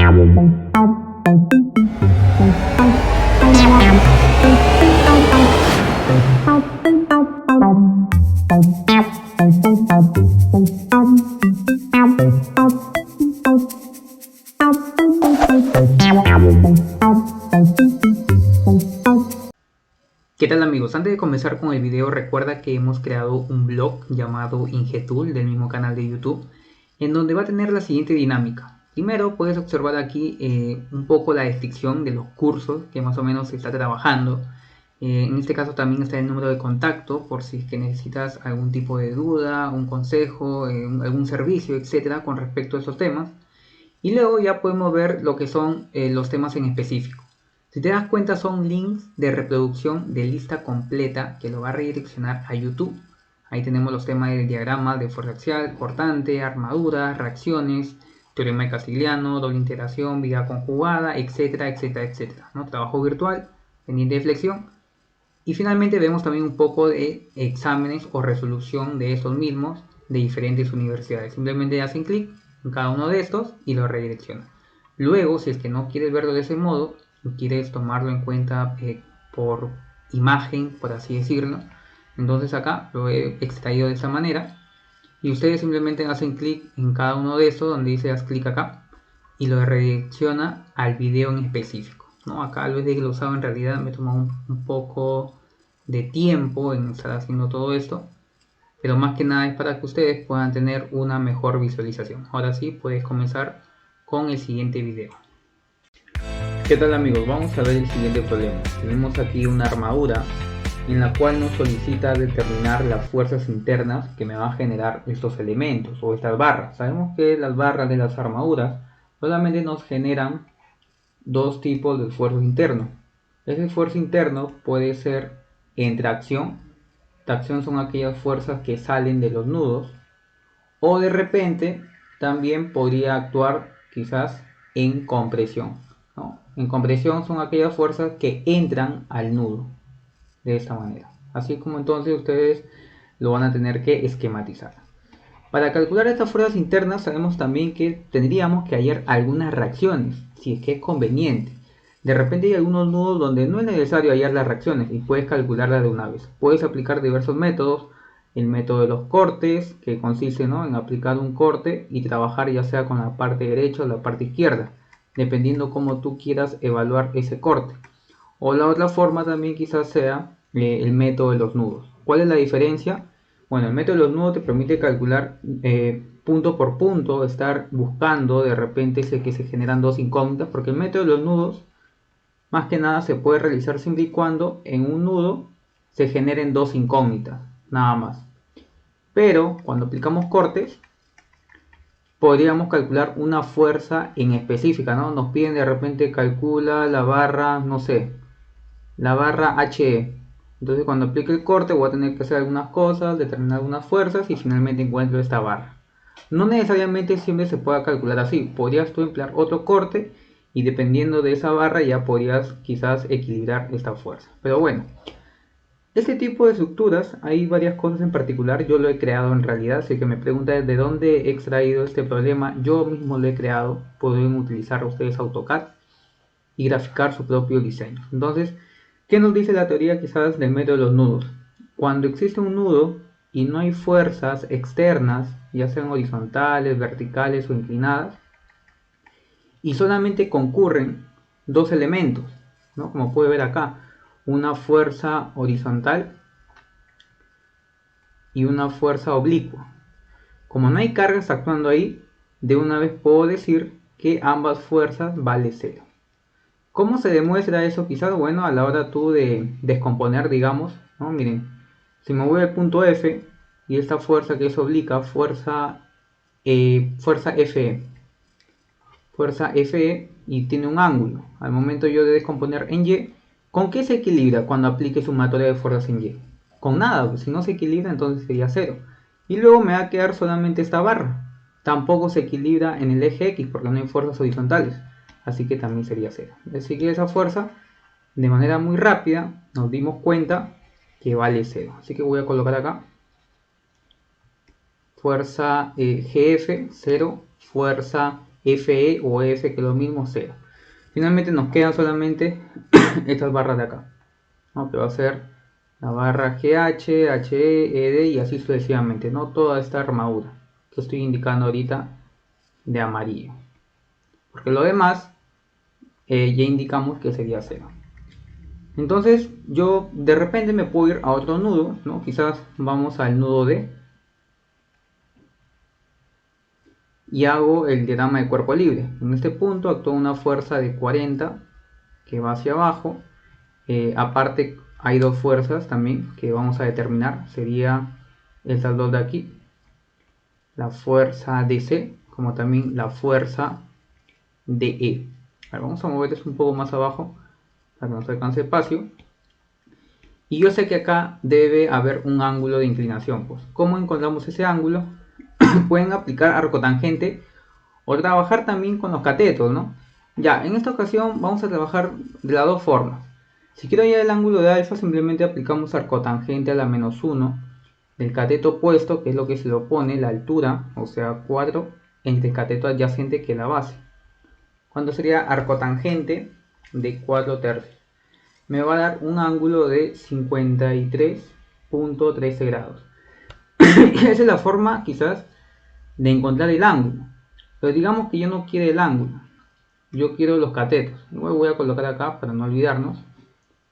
¿Qué tal amigos? Antes de comenzar con el video, recuerda que hemos creado un blog llamado Ingetool del mismo canal de YouTube, en donde va a tener la siguiente dinámica. Primero puedes observar aquí un poco la descripción de los cursos que más o menos se está trabajando. En este caso también está el número de contacto por si es que necesitas algún tipo de duda, un consejo, algún servicio, etcétera, con respecto a esos temas. Y luego ya podemos ver lo que son los temas en específico. Si te das cuenta, son links de reproducción de lista completa que lo va a redireccionar a YouTube. Ahí tenemos los temas del diagrama de fuerza axial, cortante, armaduras, reacciones, teorema de Castigliano, doble integración, vida conjugada, etcétera, etcétera, etcétera, ¿no? Trabajo virtual, pendiente de flexión. Y finalmente vemos también un poco de exámenes o resolución de estos mismos de diferentes universidades. Simplemente hacen clic en cada uno de estos y lo redirecciona. Luego, si es que no quieres verlo de ese modo, quieres tomarlo en cuenta por imagen, por así decirlo, entonces acá lo he extraído de esta manera y ustedes simplemente hacen clic en cada uno de estos donde dice haz clic acá y lo redirecciona al video en específico, ¿no? Acá lo he desglosado, en realidad me tomó un poco de tiempo en estar haciendo todo esto, pero más que nada es para que ustedes puedan tener una mejor visualización. Ahora sí, puedes comenzar con el siguiente video. ¿Qué tal amigos? Vamos a ver el siguiente problema. Tenemos aquí una armadura en la cual nos solicita determinar las fuerzas internas que me van a generar estos elementos o estas barras. Sabemos que las barras de las armaduras solamente nos generan dos tipos de esfuerzo interno. Ese esfuerzo interno puede ser en tracción. Tracción son aquellas fuerzas que salen de los nudos, o de repente también podría actuar quizás en compresión, ¿no? En compresión son aquellas fuerzas que entran al nudo de esta manera, así como entonces ustedes lo van a tener que esquematizar. Para calcular estas fuerzas internas sabemos también que tendríamos que hallar algunas reacciones, si es que es conveniente. De repente hay algunos nudos donde no es necesario hallar las reacciones y puedes calcularlas de una vez. Puedes aplicar diversos métodos. El método de los cortes, que consiste, ¿no?, en aplicar un corte y trabajar ya sea con la parte derecha o la parte izquierda, dependiendo cómo tú quieras evaluar ese corte. O la otra forma también quizás sea el método de los nudos. ¿Cuál es la diferencia? Bueno, el método de los nudos te permite calcular punto por punto, estar buscando de repente que se generan dos incógnitas, porque el método de los nudos más que nada se puede realizar siempre y cuando en un nudo se generen dos incógnitas, nada más. Pero cuando aplicamos cortes, podríamos calcular una fuerza en específica, ¿no? Nos piden de repente calcula la barra, no sé, la barra HE. Entonces cuando aplique el corte voy a tener que hacer algunas cosas, determinar algunas fuerzas y finalmente encuentro esta barra. No necesariamente siempre se pueda calcular así. Podrías tú emplear otro corte y dependiendo de esa barra ya podrías quizás equilibrar esta fuerza. Pero bueno, este tipo de estructuras, hay varias cosas en particular, yo lo he creado en realidad, así que me preguntan de dónde he extraído este problema, yo mismo lo he creado. Pueden utilizar ustedes AutoCAD y graficar su propio diseño. Entonces, ¿qué nos dice la teoría quizás del método de los nudos? Cuando existe un nudo y no hay fuerzas externas, ya sean horizontales, verticales o inclinadas, y solamente concurren dos elementos, ¿no?, como puede ver acá, una fuerza horizontal y una fuerza oblicua. Como no hay cargas actuando ahí, de una vez puedo decir que ambas fuerzas vale cero. ¿Cómo se demuestra eso? Quizás, bueno, a la hora tú de descomponer, digamos, ¿no? Miren, si me voy al punto F y esta fuerza que es obliqua, fuerza FE, fuerza FE, y tiene un ángulo. Al momento yo de descomponer en Y, ¿con qué se equilibra cuando aplique sumatoria de fuerzas en Y? Con nada, pues si no se equilibra entonces sería cero. Y luego me va a quedar solamente esta barra. Tampoco se equilibra en el eje X porque no hay fuerzas horizontales, así que también sería cero. Así que esa fuerza, de manera muy rápida, nos dimos cuenta que vale cero. Así que voy a colocar acá fuerza GF, 0, fuerza FE o F, que es lo mismo, 0. Finalmente nos quedan solamente estas barras de acá, ¿no? Que va a ser la barra GH, HE, ED y así sucesivamente, ¿no? Toda esta armadura que estoy indicando ahorita de amarillo. Porque lo demás ya indicamos que sería 0. Entonces yo de repente me puedo ir a otro nudo, ¿no? Quizás vamos al nudo D y hago el diagrama de cuerpo libre. En este punto actúa una fuerza de 40 que va hacia abajo. Aparte hay dos fuerzas también que vamos a determinar. Sería estas dos de aquí, la fuerza DC, como también la fuerza DE. Vamos a mover esto un poco más abajo para que nos alcance espacio. Y yo sé que acá debe haber un ángulo de inclinación. Pues, ¿cómo encontramos ese ángulo? Pueden aplicar arcotangente o trabajar también con los catetos, ¿no? Ya, en esta ocasión vamos a trabajar de las dos formas. Si quiero hallar el ángulo de alfa, simplemente aplicamos arcotangente a la menos 1 del cateto opuesto, que es lo que se le opone, la altura, o sea 4, entre el cateto adyacente, que es la base. ¿Cuánto sería arcotangente de 4 tercios? Me va a dar un ángulo de 53.13 grados. Esa es la forma quizás de encontrar el ángulo. Pero digamos que yo no quiero el ángulo, yo quiero los catetos. Igual voy a colocar acá para no olvidarnos.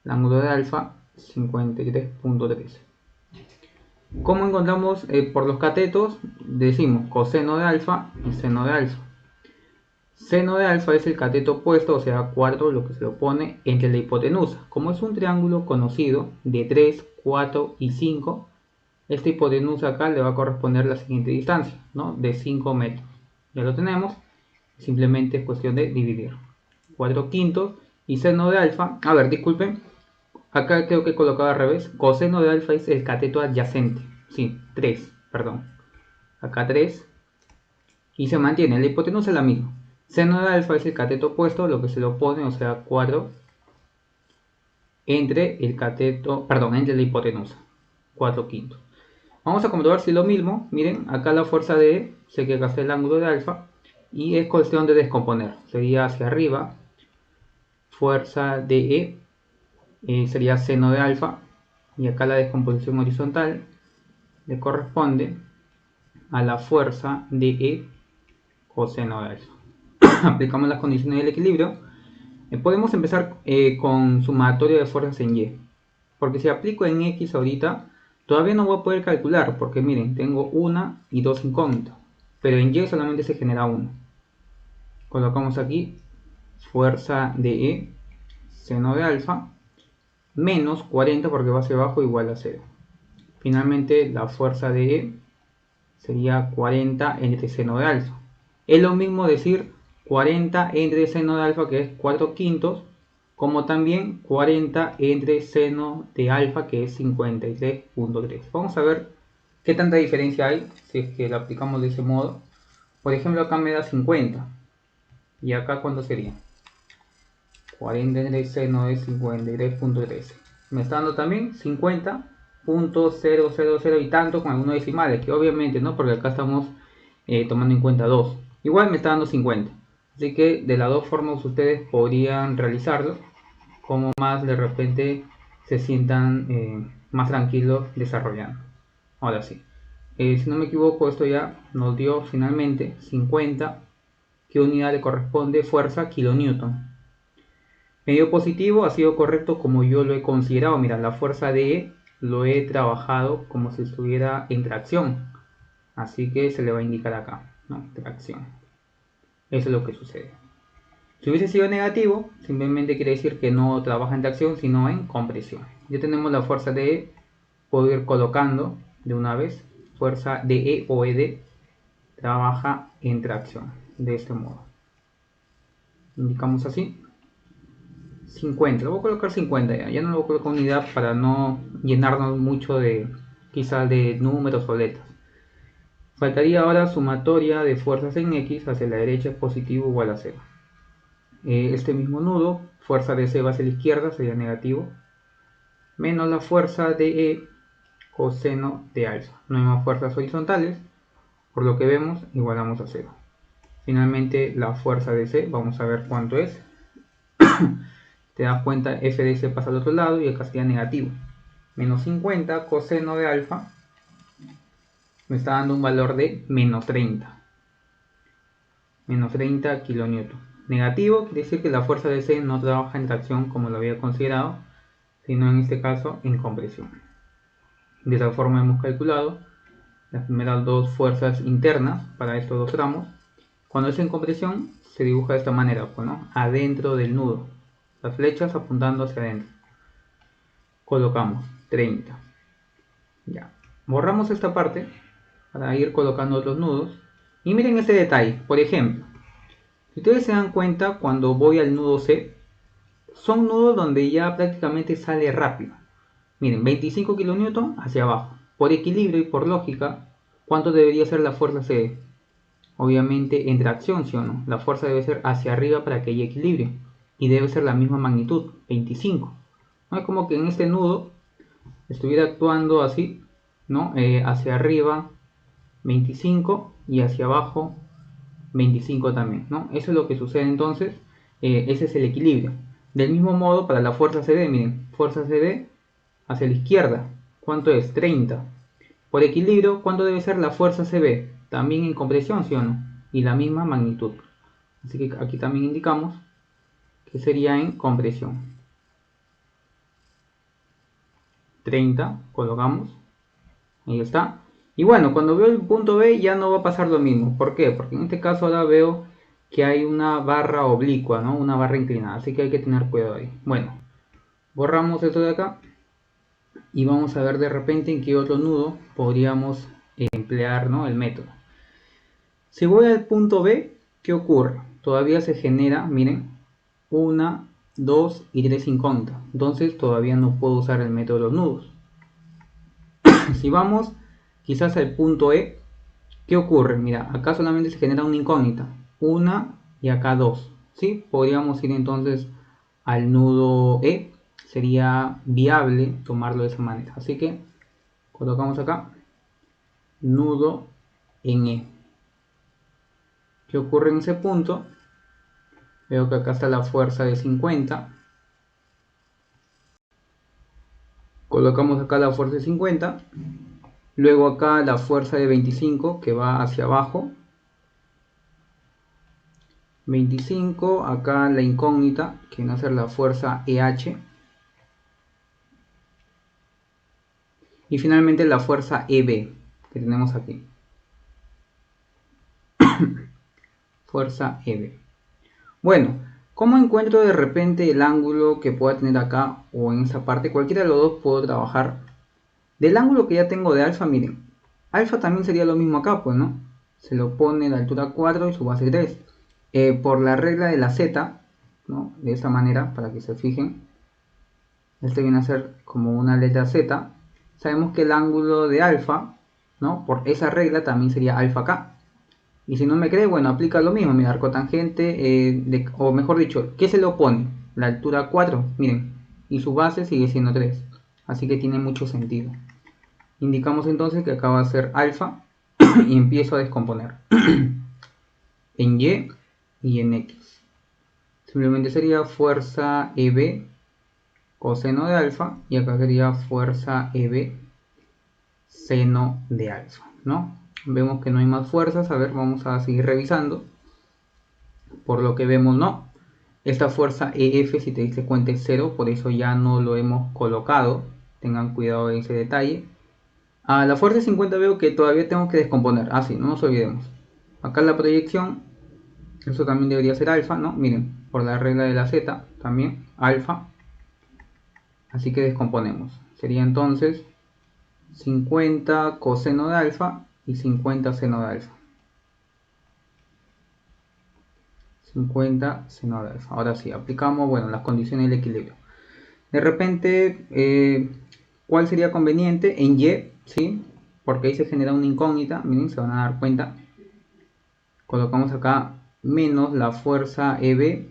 El ángulo de alfa 53.13. ¿Cómo encontramos por los catetos? Decimos coseno de alfa y seno de alfa. Seno de alfa es el cateto opuesto, o sea 4, lo que se le opone entre la hipotenusa. Como es un triángulo conocido de 3, 4 y 5, esta hipotenusa acá le va a corresponder la siguiente distancia, ¿no? De 5 metros. Ya lo tenemos, simplemente es cuestión de dividir. 4 quintos y seno de alfa, a ver, disculpen, acá creo que he colocado al revés. Coseno de alfa es el cateto adyacente, sí, 3, perdón. Acá 3 y se mantiene, la hipotenusa es la misma. Seno de alfa es el cateto opuesto, lo que se le opone, o sea 4 entre el cateto, perdón, entre la hipotenusa, 4 quintos. Vamos a comprobar si es lo mismo. Miren, acá la fuerza de E, sé que acá está el ángulo de alfa, y es cuestión de descomponer. Sería hacia arriba, fuerza de E sería seno de alfa, y acá la descomposición horizontal le corresponde a la fuerza de E coseno de alfa. Aplicamos las condiciones del equilibrio. Podemos empezar con sumatoria de fuerzas en Y, porque si aplico en X ahorita, todavía no voy a poder calcular, porque miren, tengo una y dos incógnitas, pero en Y solamente se genera una. Colocamos aquí fuerza de E, seno de alfa, menos 40 porque va hacia abajo igual a 0. Finalmente la fuerza de E sería 40 entre seno de alfa. Es lo mismo decir 40 entre seno de alfa, que es 4 quintos, como también 40 entre seno de alfa, que es 53.3. Vamos a ver qué tanta diferencia hay si es que lo aplicamos de ese modo. Por ejemplo, acá me da 50. ¿Y acá cuánto sería? 40 entre seno de 53.13. Me está dando también 50.000 y tanto con algunos decimales, que obviamente no, porque acá estamos tomando en cuenta 2. Igual me está dando 50. Así que de las dos formas ustedes podrían realizarlo, como más de repente se sientan más tranquilos desarrollando. Ahora sí, si no me equivoco, esto ya nos dio finalmente 50. ¿Qué unidad le corresponde? Fuerza kilonewton. Medio positivo ha sido correcto como yo lo he considerado. Mira, la fuerza de E lo he trabajado como si estuviera en tracción. Así que se le va a indicar acá, ¿no? Tracción. Eso es lo que sucede. Si hubiese sido negativo, simplemente quiere decir que no trabaja en tracción, sino en compresión. Ya tenemos la fuerza de E. Puedo ir colocando de una vez. Fuerza de E o ED trabaja en tracción. De este modo. Indicamos así. 50, lo voy a colocar 50 ya no lo voy a colocar unidad para no llenarnos mucho de quizás de números o letras. Faltaría ahora sumatoria de fuerzas en X hacia la derecha es positivo igual a 0. Este mismo nudo, fuerza de C va hacia la izquierda, sería negativo, menos la fuerza de E coseno de alfa. No hay más fuerzas horizontales, por lo que vemos igualamos a 0. Finalmente la fuerza de C, vamos a ver cuánto es. Te das cuenta, f de C pasa al otro lado y acá sería negativo. Menos 50 coseno de alfa me está dando un valor de menos 30. Menos 30 kilonewton. Negativo quiere decir que la fuerza de C no trabaja en tracción como lo había considerado, sino en este caso en compresión. De esa forma hemos calculado las primeras dos fuerzas internas para estos dos tramos. Cuando es en compresión se dibuja de esta manera, pues, ¿no? Adentro del nudo, las flechas apuntando hacia adentro. Colocamos 30. Ya. Borramos esta parte para ir colocando los nudos. Y miren este detalle, por ejemplo, si ustedes se dan cuenta, cuando voy al nudo C, son nudos donde ya prácticamente sale rápido. Miren, 25 kN hacia abajo. Por equilibrio y por lógica, ¿cuánto debería ser la fuerza CD? Obviamente en tracción, ¿sí o no? La fuerza debe ser hacia arriba para que haya equilibrio. Y debe ser la misma magnitud, 25. No es como que en este nudo estuviera actuando así, ¿no? Hacia arriba 25 y hacia abajo 25 también, ¿no? Eso es lo que sucede entonces, ese es el equilibrio. Del mismo modo para la fuerza CD, miren, fuerza CD hacia la izquierda, ¿cuánto es? 30. Por equilibrio, ¿cuánto debe ser la fuerza CB? También en compresión, ¿sí o no? Y la misma magnitud. Así que aquí también indicamos que sería en compresión. 30, colocamos, ahí está. Y bueno, cuando veo el punto B ya no va a pasar lo mismo. ¿Por qué? Porque en este caso ahora veo que hay una barra oblicua, ¿no? Una barra inclinada, así que hay que tener cuidado ahí. Bueno, borramos esto de acá y vamos a ver de repente en qué otro nudo podríamos emplear, ¿no? El método. Si voy al punto B, ¿qué ocurre? Todavía se genera, miren, 1, 2 y 3 incógnitas. Entonces todavía no puedo usar el método de los nudos. Si vamos quizás al punto E, ¿qué ocurre? Mira, acá solamente se genera una incógnita, una y acá dos, ¿sí? Podríamos ir entonces al nudo E, sería viable tomarlo de esa manera. Así que colocamos acá, nudo en E. ¿Qué ocurre en ese punto? Veo que acá está la fuerza de 50. Colocamos acá la fuerza de 50. Luego acá la fuerza de 25 que va hacia abajo. 25, acá la incógnita, que viene a ser la fuerza EH. Y finalmente la fuerza EB, que tenemos aquí. Fuerza EB. Bueno, ¿cómo encuentro de repente el ángulo que pueda tener acá o en esa parte? Cualquiera de los dos puedo trabajar. Del ángulo que ya tengo de alfa, miren. Alfa también sería lo mismo acá, pues, ¿no? Se lo pone la altura 4 y su base 3. Por la regla de la Z, ¿no? De esta manera, para que se fijen. Este viene a ser como una letra Z. Sabemos que el ángulo de alfa, ¿no? Por esa regla también sería alfa acá. Y si no me cree, bueno, aplica lo mismo. Mira, arcotangente, o mejor dicho, ¿qué se le opone? La altura 4, miren. Y su base sigue siendo 3. Así que tiene mucho sentido. Indicamos entonces que acá va a ser alfa y empiezo a descomponer en Y y en X. Simplemente sería fuerza EB coseno de alfa y acá sería fuerza EB seno de alfa, ¿no? Vemos que no hay más fuerzas. A ver, vamos a seguir revisando. Por lo que vemos, no. Esta fuerza EF, si te diste cuenta, es 0, por eso ya no lo hemos colocado. Tengan cuidado de ese detalle. A la fuerza 50 veo que todavía tengo que descomponer. Sí, no nos olvidemos. Acá la proyección, eso también debería ser alfa, ¿no? Miren, por la regla de la Z, también alfa. Así que descomponemos. Sería entonces 50 coseno de alfa y 50 seno de alfa. 50 seno de alfa. Ahora sí, aplicamos, bueno, las condiciones del equilibrio. De repente, ¿cuál sería conveniente? En Y, ¿sí? Porque ahí se genera una incógnita. Miren, se van a dar cuenta. Colocamos acá menos la fuerza EB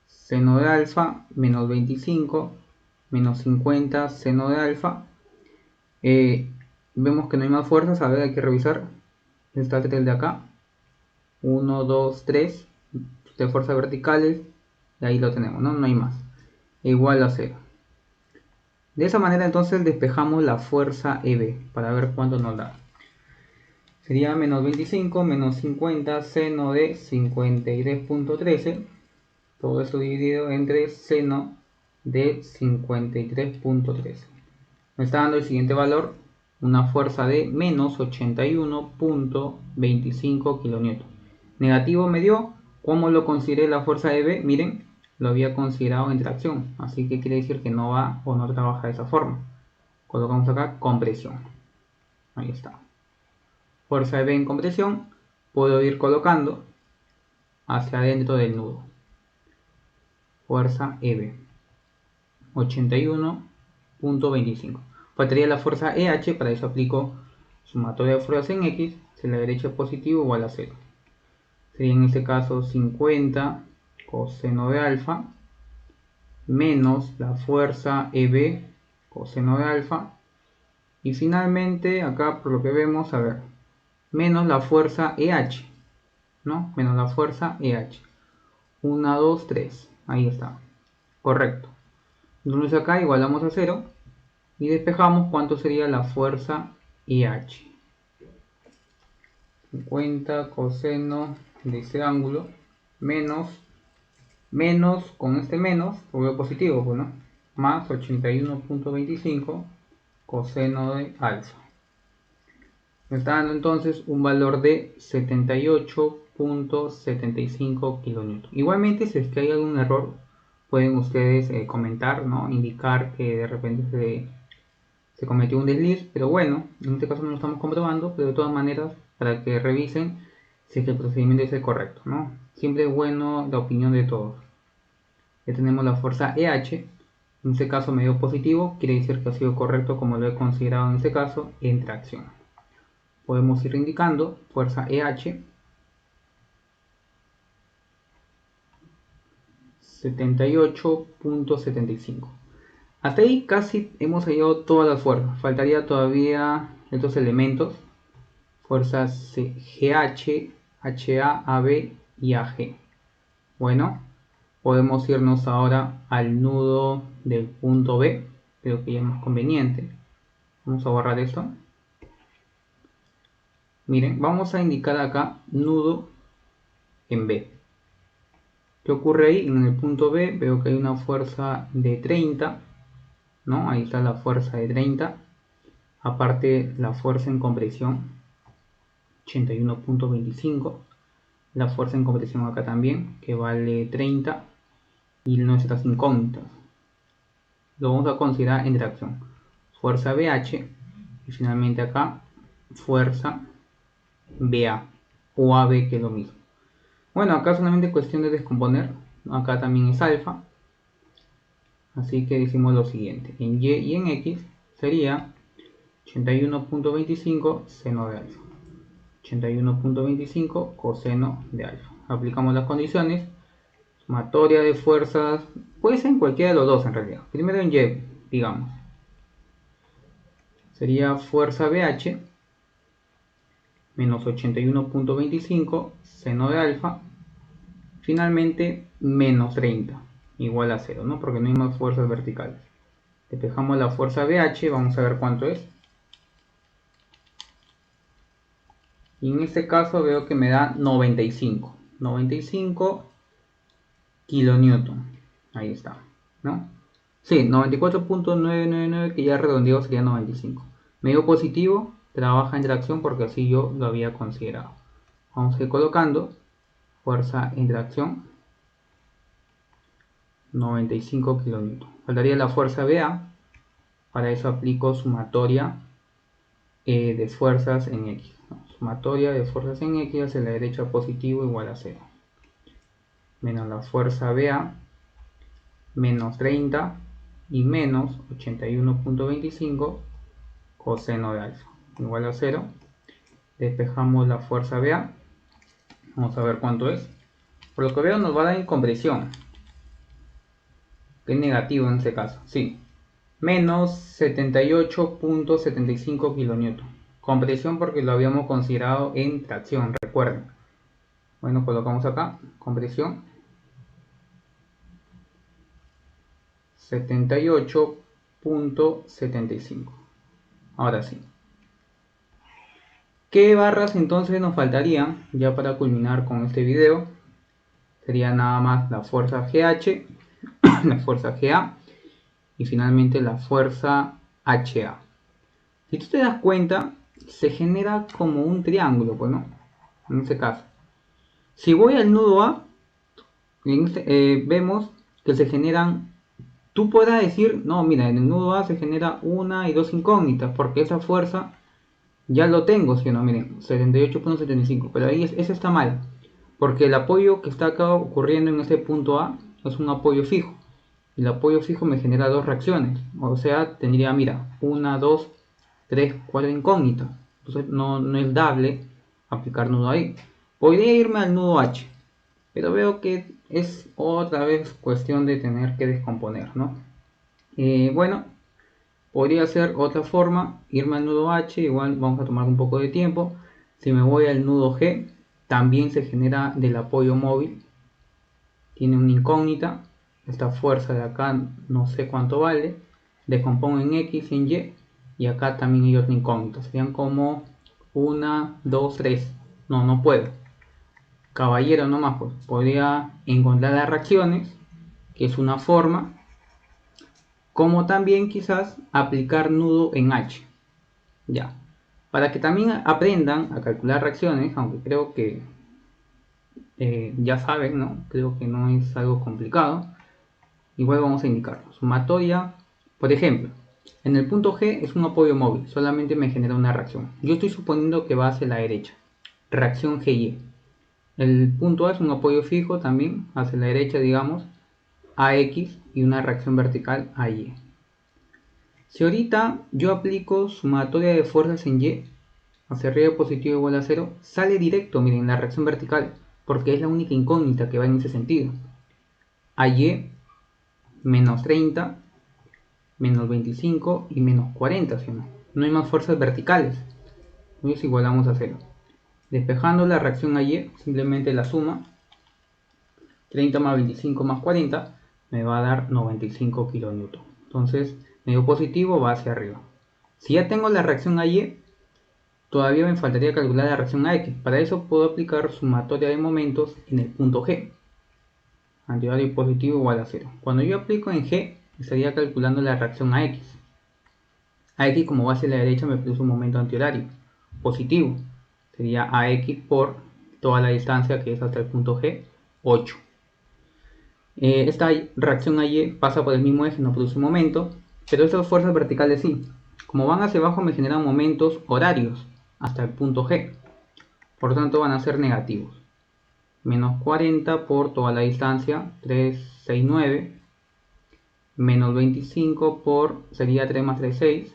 seno de alfa menos 25 menos 50 seno de alfa. Vemos que no hay más fuerzas. A ver, hay que revisar esta 3 de acá. 1, 2, 3 de fuerzas verticales, y ahí lo tenemos, no hay más, igual a 0. De esa manera entonces despejamos la fuerza EB para ver cuánto nos da. Sería menos 25 menos 50 seno de 53.13, todo esto dividido entre seno de 53.13. Me está dando el siguiente valor, una fuerza de menos 81.25 kN. Negativo me dio. ¿Cómo lo consideré la fuerza EB? Miren, lo había considerado en tracción, así que quiere decir que no va o no trabaja de esa forma. Colocamos acá compresión. Ahí está. Fuerza EB en compresión. Puedo ir colocando hacia adentro del nudo. Fuerza EB 81.25. Faltaría la fuerza EH, para eso aplico sumatoria de fuerzas en X, si la derecha es positivo igual a 0. Sería en este caso 50 coseno de alfa menos la fuerza EB coseno de alfa, y finalmente acá por lo que vemos, a ver, menos la fuerza EH, ¿no? Menos la fuerza EH. 1, 2, 3, ahí está, correcto. Entonces acá igualamos a 0 y despejamos cuánto sería la fuerza EH. 50 coseno de ese ángulo menos con este menos, lo veo positivo, pues, ¿no? Más 81.25 coseno de alfa. Me está dando entonces un valor de 78.75 kN. Igualmente, si es que hay algún error, pueden ustedes comentar, ¿no? Indicar que de repente se cometió un desliz, pero bueno, en este caso no lo estamos comprobando, pero de todas maneras, para que revisen si es que el procedimiento es el correcto, ¿no? Siempre es bueno la opinión de todos. Ya tenemos la fuerza EH, en este caso me dio positivo, quiere decir que ha sido correcto como lo he considerado en este caso en tracción. Podemos ir indicando fuerza EH 78.75. Hasta ahí casi hemos hallado todas las fuerzas. Faltaría todavía estos elementos. Fuerzas GH, HA, AB y AG. Bueno, podemos irnos ahora al nudo del punto B. Creo que ya es más conveniente. Vamos a borrar esto. Miren, vamos a indicar acá nudo en B. ¿Qué ocurre ahí? En el punto B veo que hay una fuerza de 30, ¿no? Ahí está la fuerza de 30. Aparte la fuerza en compresión 81.25. La fuerza en compresión acá también, que vale 30. Y nuestras incógnitas lo vamos a considerar en tracción. Fuerza BH y finalmente acá fuerza BA o AB, que es lo mismo. Bueno, acá solamente cuestión de descomponer. Acá también es alfa. Así que decimos lo siguiente. En Y y en X sería 81.25 seno de alfa. 81.25 coseno de alfa. Aplicamos las condiciones. Sumatoria de fuerzas. Puede ser en cualquiera de los dos en realidad. Primero en Y, digamos. Sería fuerza BH menos 81.25 seno de alfa. Finalmente menos 30 igual a 0, ¿no? Porque no hay más fuerzas verticales. Despejamos la fuerza BH, vamos a ver cuánto es. Y en este caso veo que me da 95 kilonewton. Ahí está, ¿no? Sí, 94.999, que ya redondeado sería 95. Medio positivo, trabaja en tracción porque así yo lo había considerado. Vamos a ir colocando fuerza en tracción 95 kN. Faltaría la fuerza BA. Para eso aplico sumatoria de fuerzas en X. Sumatoria de fuerzas en X hacia la derecha positivo igual a 0. Menos la fuerza BA menos 30 y menos 81.25 coseno de alfa igual a 0. Despejamos la fuerza BA. Vamos a ver cuánto es. Por lo que veo nos va a dar en compresión, que es negativo en este caso, sí, menos 78.75 kN. Compresión porque lo habíamos considerado en tracción, recuerden. Bueno, colocamos acá, compresión 78.75. Ahora sí. ¿Qué barras entonces nos faltarían ya para culminar con este video? Sería nada más la fuerza GH, la fuerza GA y finalmente la fuerza HA. Si tú te das cuenta, se genera como un triángulo, pues, ¿no? En este caso. Si voy al nudo A, vemos que se generan, tú podrás decir, no, mira, en el nudo A se genera una y dos incógnitas, porque esa fuerza ya lo tengo, si no, miren, 78.75, pero ahí eso está mal, porque el apoyo que está acá ocurriendo en este punto A es un apoyo fijo. El apoyo fijo me genera dos reacciones, o sea, tendría, mira, una, dos, tres, cuatro incógnitas. Entonces no es dable aplicar nudo ahí. Podría irme al nudo H, pero veo que es otra vez cuestión de tener que descomponer, ¿no? Bueno, podría ser otra forma, irme al nudo H, igual vamos a tomar un poco de tiempo. Si me voy al nudo G, también se genera del apoyo móvil, tiene una incógnita. Esta fuerza de acá no sé cuánto vale, descompongo en X y en Y acá también hay otra incógnita, serían como 1, 2, 3, no puedo, caballero nomás, pues podría encontrar las reacciones, que es una forma, como también quizás aplicar nudo en H, ya, para que también aprendan a calcular reacciones, aunque creo que ya saben, ¿no? Creo que no es algo complicado. Igual vamos a indicarlo. Sumatoria, por ejemplo, en el punto G es un apoyo móvil, solamente me genera una reacción. Yo estoy suponiendo que va hacia la derecha. Reacción GY. El punto A es un apoyo fijo también, hacia la derecha, digamos, AX y una reacción vertical AY. Si ahorita yo aplico sumatoria de fuerzas en Y, hacia arriba positivo igual a 0, sale directo, miren, la reacción vertical, porque es la única incógnita que va en ese sentido. AY menos 30, menos 25 y menos 40, ¿sí o no? No hay más fuerzas verticales. Entonces igualamos a 0. Despejando la reacción a Y, simplemente la suma, 30 más 25 más 40, me va a dar 95 kN. Entonces, medio positivo va hacia arriba. Si ya tengo la reacción a Y, todavía me faltaría calcular la reacción a X. Para eso puedo aplicar sumatoria de momentos en el punto G. Antihorario positivo igual a 0. Cuando yo aplico en G, estaría calculando la reacción a X. A X como va hacia la derecha me produce un momento antihorario positivo. Sería AX por toda la distancia que es hasta el punto G, 8. Esta reacción a Y pasa por el mismo eje, no produce momento, pero estas fuerzas verticales sí. Como van hacia abajo me generan momentos horarios hasta el punto G. Por lo tanto van a ser negativos. Menos 40 por toda la distancia, 369. Menos 25 por, sería 3 más 3, 6.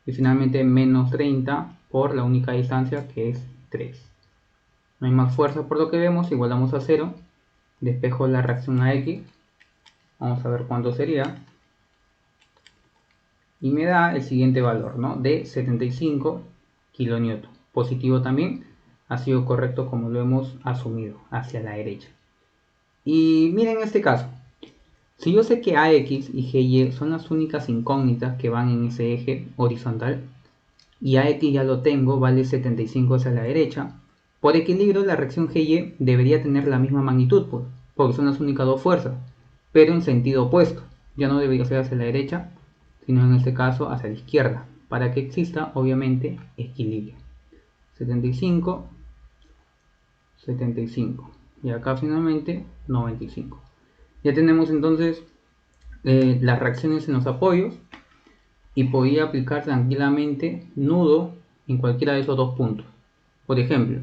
Y finalmente menos 30 por la única distancia que es 3. No hay más fuerza por lo que vemos, igualamos a 0. Despejo la reacción a X. Vamos a ver cuánto sería. Y me da el siguiente valor, ¿no? De 75 kN. Positivo también. Ha sido correcto como lo hemos asumido, hacia la derecha. Y miren este caso. Si yo sé que AX y GY son las únicas incógnitas que van en ese eje horizontal, y AX ya lo tengo, vale 75 hacia la derecha, por equilibrio la reacción GY debería tener la misma magnitud, pues, porque son las únicas dos fuerzas, pero en sentido opuesto. Ya no debería ser hacia la derecha, sino en este caso hacia la izquierda, para que exista obviamente equilibrio. 75, 75, y acá finalmente 95. Ya tenemos entonces las reacciones en los apoyos, y podía aplicar tranquilamente nudo en cualquiera de esos dos puntos. Por ejemplo,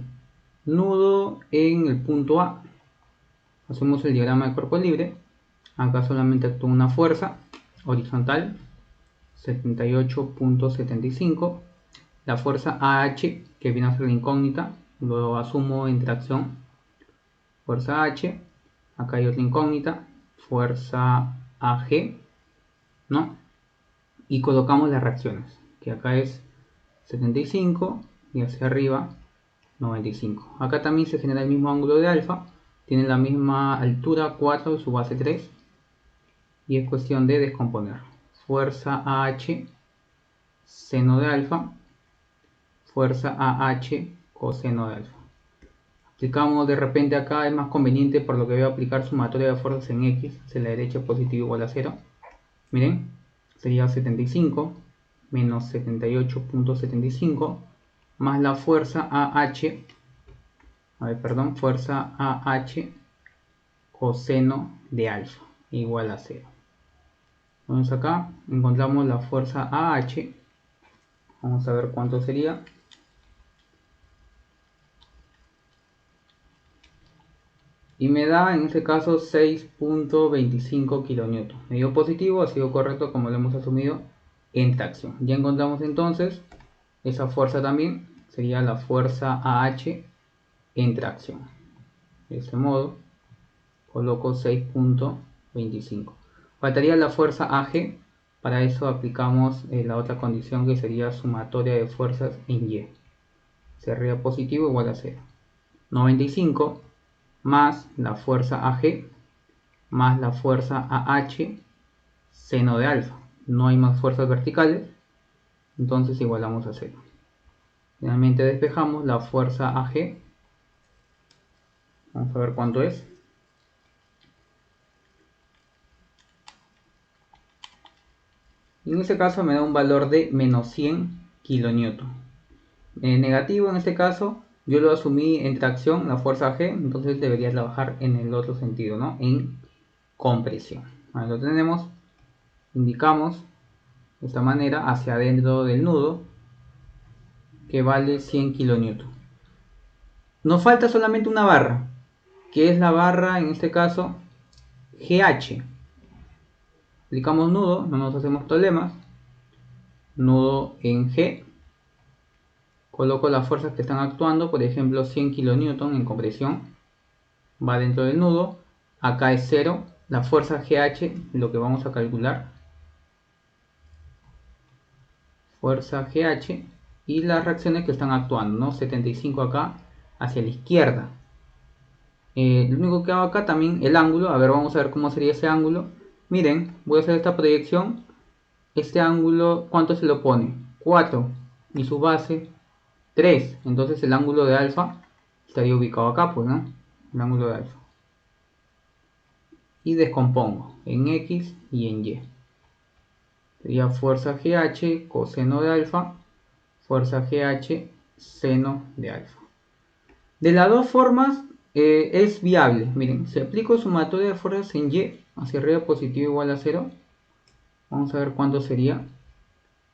nudo en el punto A. Hacemos el diagrama de cuerpo libre. Acá solamente actúa una fuerza horizontal, 78.75. La fuerza AH, que viene a ser la incógnita, lo asumo en tracción. Fuerza H. Acá hay otra incógnita, fuerza AG, ¿no? Y colocamos las reacciones, que acá es 75 y hacia arriba 95. Acá también se genera el mismo ángulo de alfa, tiene la misma altura 4 y su base 3, y es cuestión de descomponer. Fuerza AH seno de alfa, fuerza AH coseno de alfa. Aplicamos de repente acá, es más conveniente por lo que voy a aplicar sumatoria de fuerzas en X, hacia la derecha positivo igual a 0. Miren, sería 75 menos 78.75 más la fuerza AH, fuerza AH coseno de alfa igual a 0. Entonces acá encontramos la fuerza AH, vamos a ver cuánto sería. Y me da en este caso 6.25 kN. Me dio positivo, ha sido correcto como lo hemos asumido en tracción. Ya encontramos entonces esa fuerza también, sería la fuerza AH en tracción. De este modo coloco 6.25. Faltaría la fuerza AG, para eso aplicamos la otra condición que sería sumatoria de fuerzas en Y. Sería positivo igual a 0. 95 más la fuerza AG más la fuerza AH seno de alfa. No hay más fuerzas verticales, entonces igualamos a 0. Finalmente despejamos la fuerza AG. Vamos a ver cuánto es. Y en este caso me da un valor de menos 100 kN. Negativo en este caso, yo lo asumí en tracción, la fuerza G, entonces debería trabajar en el otro sentido, ¿no? En compresión. Ahí lo tenemos, indicamos de esta manera hacia adentro del nudo, que vale 100 kN. Nos falta solamente una barra, que es la barra, en este caso, GH. Aplicamos nudo, no nos hacemos problemas. Nudo en G. Coloco las fuerzas que están actuando, por ejemplo 100 kN en compresión. Va dentro del nudo. Acá es 0. La fuerza GH, lo que vamos a calcular. Fuerza GH. Y las reacciones que están actuando, ¿no? 75 acá hacia la izquierda. Lo único que hago acá también, el ángulo. A ver, vamos a ver cómo sería ese ángulo. Miren, voy a hacer esta proyección. Este ángulo, ¿cuánto se lo pone? 4. Y su base, 3. Entonces el ángulo de alfa estaría ubicado acá, pues, ¿no? El ángulo de alfa. Y descompongo en X y en Y. Sería fuerza GH coseno de alfa, fuerza GH seno de alfa. De las dos formas es viable. Miren, si aplico sumatoria de fuerzas en Y, hacia arriba positivo igual a 0, vamos a ver cuánto sería.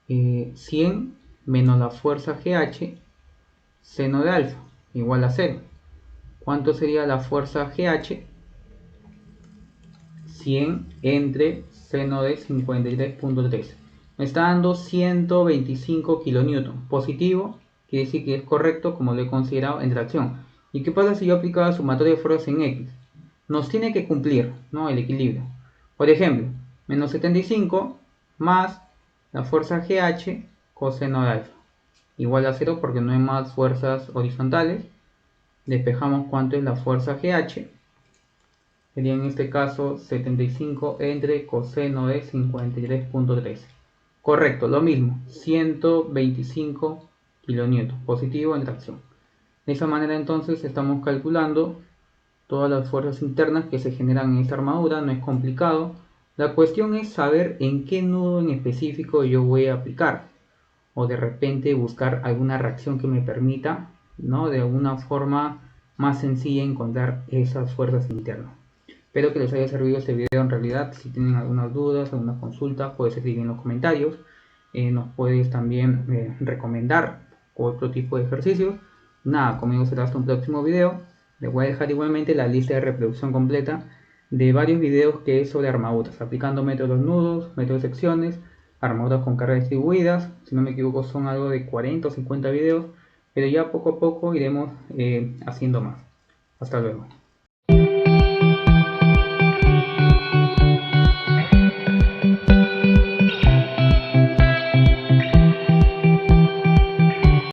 100 menos la fuerza GH seno de alfa igual a 0. ¿Cuánto sería la fuerza GH? 100 entre seno de 53.3. Me está dando 125 kN. Positivo, quiere decir que es correcto como lo he considerado en tracción. ¿Y qué pasa si yo aplicaba sumatoria de fuerzas en X? Nos tiene que cumplir, ¿no? El equilibrio. Por ejemplo, menos 75 más la fuerza GH coseno de alfa. Igual a 0 porque no hay más fuerzas horizontales. Despejamos cuánto es la fuerza GH. Sería en este caso 75 entre coseno de 53.3. Correcto, lo mismo, 125 kN, positivo en tracción. De esa manera entonces estamos calculando todas las fuerzas internas que se generan en esta armadura, no es complicado. La cuestión es saber en qué nudo en específico yo voy a aplicar. O de repente buscar alguna reacción que me permita, ¿no? De alguna forma más sencilla encontrar esas fuerzas internas. Espero que les haya servido este video en realidad. Si tienen algunas dudas, alguna consulta, puedes escribir en los comentarios. Nos puedes también recomendar otro tipo de ejercicios. Nada, conmigo será hasta un próximo video. Les voy a dejar igualmente la lista de reproducción completa de varios videos que es sobre armaduras, aplicando métodos nudos, métodos de secciones, armaduras con cargas distribuidas. Si no me equivoco son algo de 40 o 50 videos, pero ya poco a poco iremos haciendo más. Hasta luego.